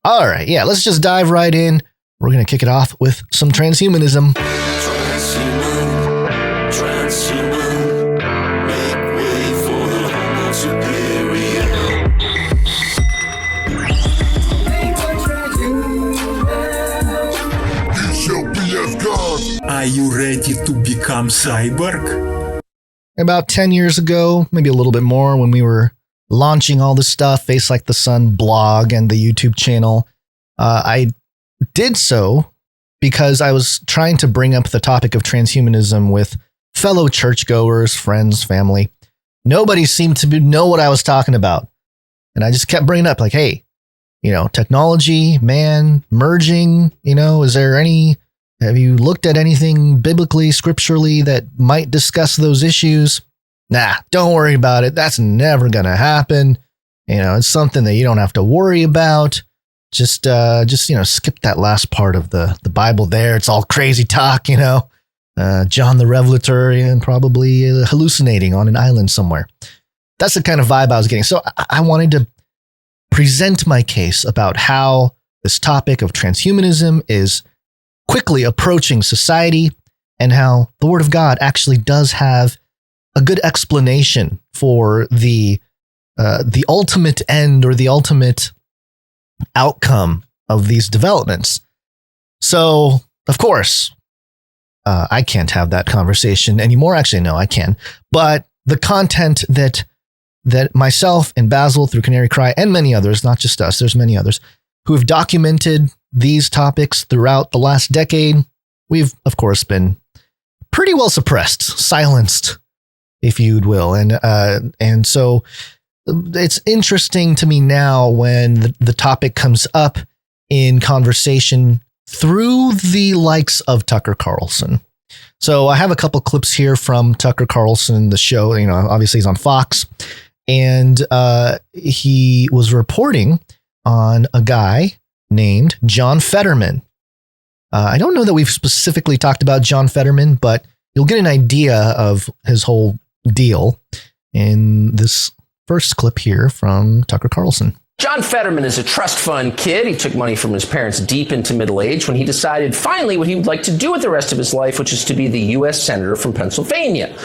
All right. Yeah, let's just dive right in. We're going to kick it off with some transhumanism. Transhuman, make way for the Homo superior. Are you ready to become cyborg? About 10 years ago, maybe a little bit more, when we were launching all this stuff, Face Like the Sun blog and the YouTube channel, I did so because I was trying to bring up the topic of transhumanism with fellow churchgoers, friends, family. Nobody seemed to know what I was talking about. And I just kept bringing up like, hey, technology, man, merging, have you looked at anything biblically, scripturally that might discuss those issues? Nah, don't worry about it. That's never going to happen. It's something that you don't have to worry about. Just skip that last part of the Bible there. It's all crazy talk, John the Revelator and probably hallucinating on an island somewhere. That's the kind of vibe I was getting. So I wanted to present my case about how this topic of transhumanism is quickly approaching society and how the Word of God actually does have a good explanation for the ultimate end or the ultimate outcome of these developments. So, of course, I can't have that conversation anymore. Actually, no, I can. But the content that myself and Basil through Canary Cry and many others, not just us, there's many others who have documented these topics throughout the last decade, we've, of course, been pretty well suppressed, silenced, if you will. And so it's interesting to me now when the topic comes up in conversation through the likes of Tucker Carlson. So I have a couple clips here from Tucker Carlson, the show, obviously he's on Fox, and he was reporting on a guy named John Fetterman. I don't know that we've specifically talked about John Fetterman, but you'll get an idea of his whole deal in this first clip here from Tucker Carlson. John Fetterman is a trust fund kid. He took money from his parents deep into middle age when he decided finally what he would like to do with the rest of his life, which is to be the U.S. Senator from Pennsylvania.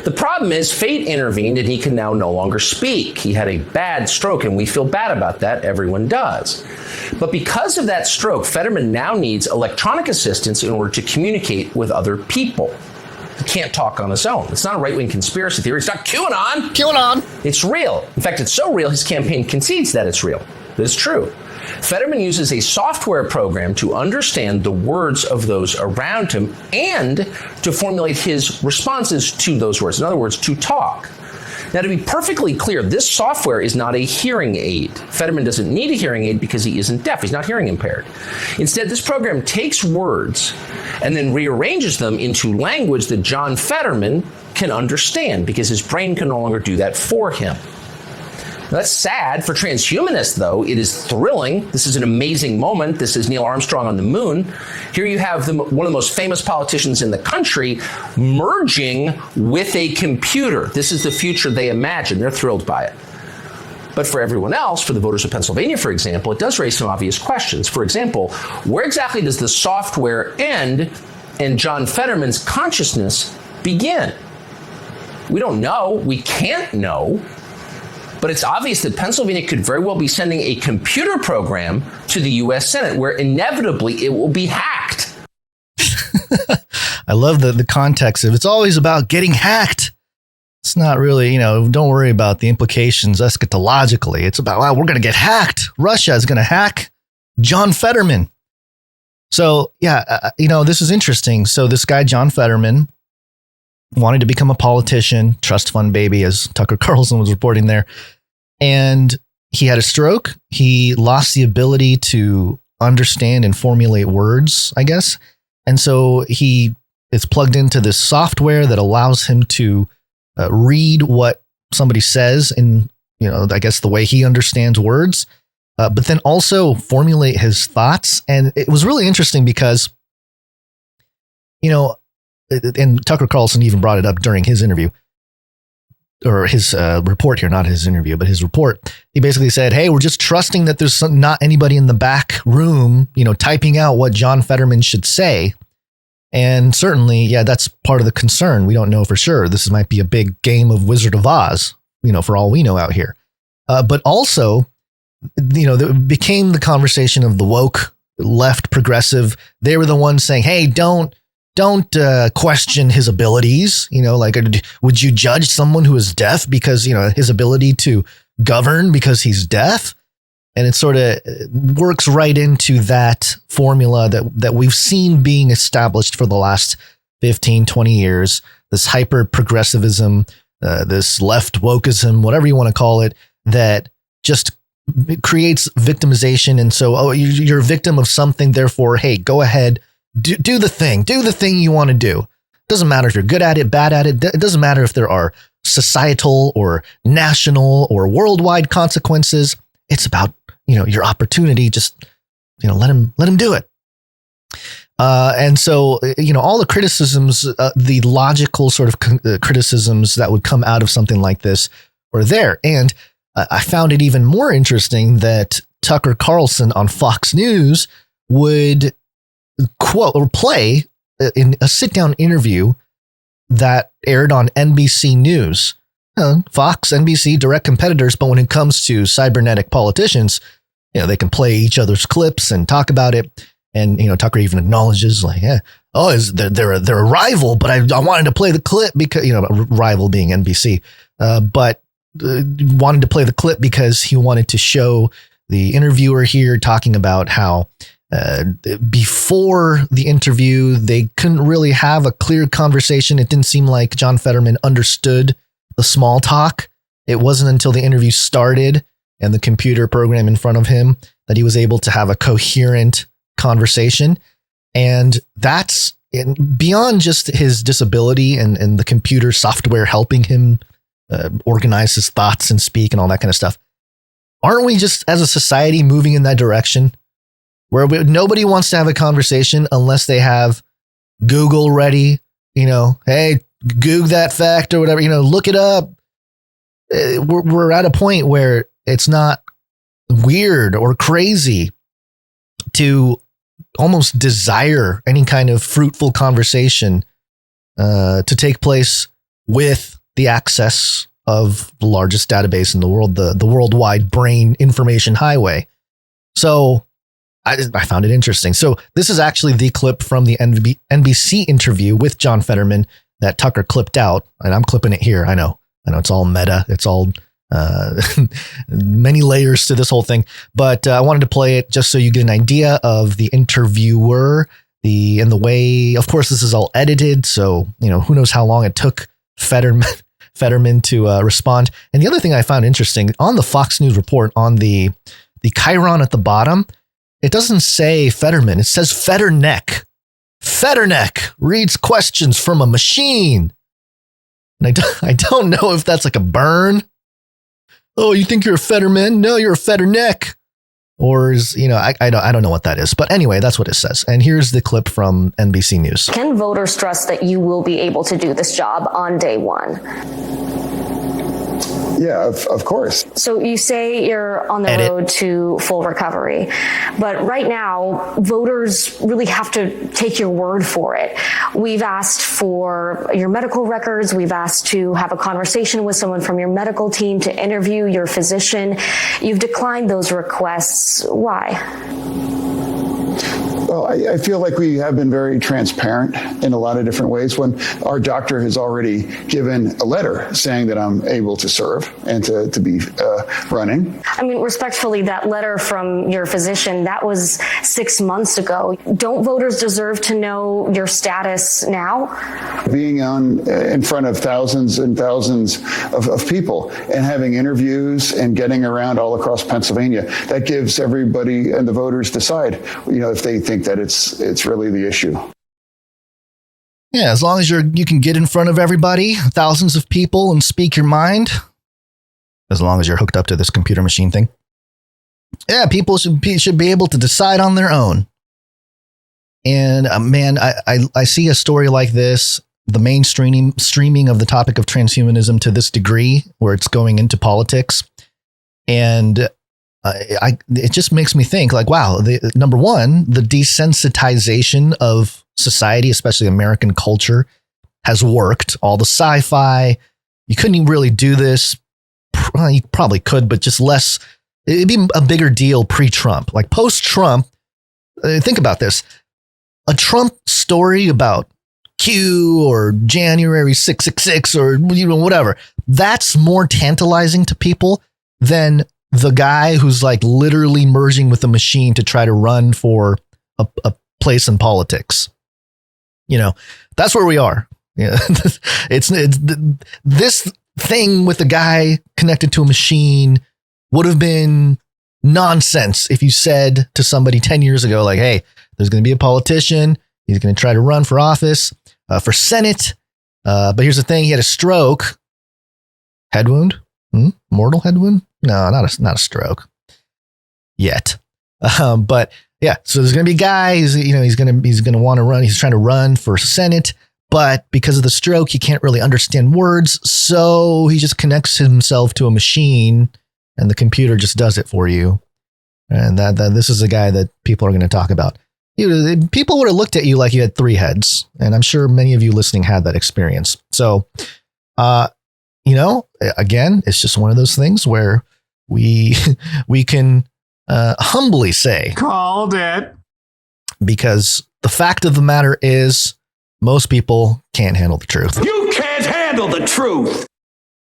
The problem is fate intervened and he can now no longer speak. He had a bad stroke and we feel bad about that. Everyone does. But because of that stroke, Fetterman now needs electronic assistance in order to communicate with other people. He can't talk on his own. It's not a right-wing conspiracy theory. It's not QAnon. QAnon. It's real. In fact, it's so real, his campaign concedes that it's real. That it's true. Fetterman uses a software program to understand the words of those around him and to formulate his responses to those words. In other words, to talk. Now, to be perfectly clear, this software is not a hearing aid. Fetterman doesn't need a hearing aid because he isn't deaf. He's not hearing impaired. Instead, this program takes words and then rearranges them into language that John Fetterman can understand because his brain can no longer do that for him. Now, that's sad for transhumanists, though. It is thrilling. This is an amazing moment. This is Neil Armstrong on the moon. Here you have one of the most famous politicians in the country merging with a computer. This is the future they imagine. They're thrilled by it. But for everyone else, for the voters of Pennsylvania, for example, it does raise some obvious questions. For example, where exactly does the software end and John Fetterman's consciousness begin? We don't know. We can't know. But it's obvious that Pennsylvania could very well be sending a computer program to the U.S. Senate where inevitably it will be hacked. I love the context of it's always about getting hacked. It's not really, don't worry about the implications eschatologically. It's about, wow, we're going to get hacked. Russia is going to hack John Fetterman. So, yeah, this is interesting. So this guy, John Fetterman, wanted to become a politician, trust fund baby, as Tucker Carlson was reporting there. And he had a stroke. He lost the ability to understand and formulate words, I guess. And so he is plugged into this software that allows him to read what somebody says in, I guess the way he understands words, but then also formulate his thoughts. And it was really interesting because, and Tucker Carlson even brought it up during his interview. or his report here, not his interview, but his report, he basically said, hey, we're just trusting that there's not anybody in the back room, typing out what John Fetterman should say. And certainly, yeah, that's part of the concern. We don't know for sure. This might be a big game of Wizard of Oz, for all we know out here. But also, it became the conversation of the woke left progressive. They were the ones saying, hey, don't question his abilities. Would you judge someone who is deaf because, his ability to govern because he's deaf? And it sort of works right into that formula that we've seen being established for the last 15, 20 years, this hyper progressivism, this left wokeism, whatever you want to call it, that just creates victimization. And so, you're a victim of something. Therefore, hey, go ahead, do the thing you want to do. Doesn't matter if you're good at it, bad at it. It doesn't matter if there are societal or national or worldwide consequences. It's about, your opportunity. Just, let him do it. And so, all the criticisms, the logical sort of criticisms that would come out of something like this were there. And I found it even more interesting that Tucker Carlson on Fox News would quote or play in a sit-down interview that aired on NBC News. Fox, NBC, direct competitors, but when it comes to cybernetic politicians, they can play each other's clips and talk about it. And, Tucker even acknowledges they're a rival, but I wanted to play the clip because, a rival being NBC, but wanted to play the clip because he wanted to show the interviewer here talking about how before the interview, they couldn't really have a clear conversation. It didn't seem like John Fetterman understood the small talk. It wasn't until the interview started and the computer program in front of him that he was able to have a coherent conversation. And that's beyond just his disability and the computer software helping him organize his thoughts and speak and all that kind of stuff. Aren't we just as a society moving in that direction where nobody wants to have a conversation unless they have Google ready, hey, Goog that fact or whatever, look it up. We're at a point where it's not weird or crazy to almost desire any kind of fruitful conversation to take place with the access of the largest database in the world, the worldwide brain information highway. So I found it interesting. So this is actually the clip from the NBC interview with John Fetterman that Tucker clipped out, and I'm clipping it here. I know it's all meta. It's all many layers to this whole thing, but I wanted to play it just so you get an idea of the interviewer, and the way, of course, this is all edited. So, who knows how long it took Fetterman to respond. And the other thing I found interesting on the Fox News report on the chyron at the bottom, it doesn't say Fetterman. It says Fetterneck. Fetterneck reads questions from a machine. And I don't know if that's like a burn. Oh, you think you're a Fetterman? No, you're a Fetterneck. Or is, I don't know what that is. But anyway, that's what it says. And here's the clip from NBC News. Can voters trust that you will be able to do this job on day one? Yeah, of course. So you say you're on the road to full recovery, but right now, voters really have to take your word for it. We've asked for your medical records. We've asked to have a conversation with someone from your medical team, to interview your physician. You've declined those requests. Why? Well, I feel like we have been very transparent in a lot of different ways. When our doctor has already given a letter saying that I'm able to serve and to be running. I mean, respectfully, that letter from your physician, that was 6 months ago. Don't voters deserve to know your status now? Being in front of thousands and thousands of people and having interviews and getting around all across Pennsylvania, that gives everybody and the voters decide, if they think that it's really the issue. Yeah, as long as you can get in front of everybody, thousands of people, and speak your mind, as long as you're hooked up to this computer machine thing. Yeah, people should be able to decide on their own. And man, I see a story like this the streaming of the topic of transhumanism to this degree where it's going into politics. And it just makes me think like, wow, number one, the desensitization of society, especially American culture, has worked. All the sci-fi, you couldn't really do this. Well, you probably could, but just less. It'd be a bigger deal pre-Trump. Like post-Trump, think about this. A Trump story about Q or January 666 or whatever, that's more tantalizing to people than the guy who's like literally merging with a machine to try to run for a place in politics. That's where we are. Yeah, it's this thing with the guy connected to a machine would have been nonsense if you said to somebody 10 years ago, like, hey, there's going to be a politician. He's going to try to run for office, for Senate. But here's the thing. He had a stroke. Head wound? Mortal head wound? No, not a stroke yet. But yeah, so there's going to be a guy, he's going to want to run. He's trying to run for Senate, but because of the stroke, he can't really understand words. So he just connects himself to a machine and the computer just does it for you. And that this is a guy that people are going to talk about. People would have looked at you like you had three heads. And I'm sure many of you listening had that experience. So, again, it's just one of those things where we can humbly say, Called it. Because the fact of the matter is most people can't handle the truth. You can't handle the truth.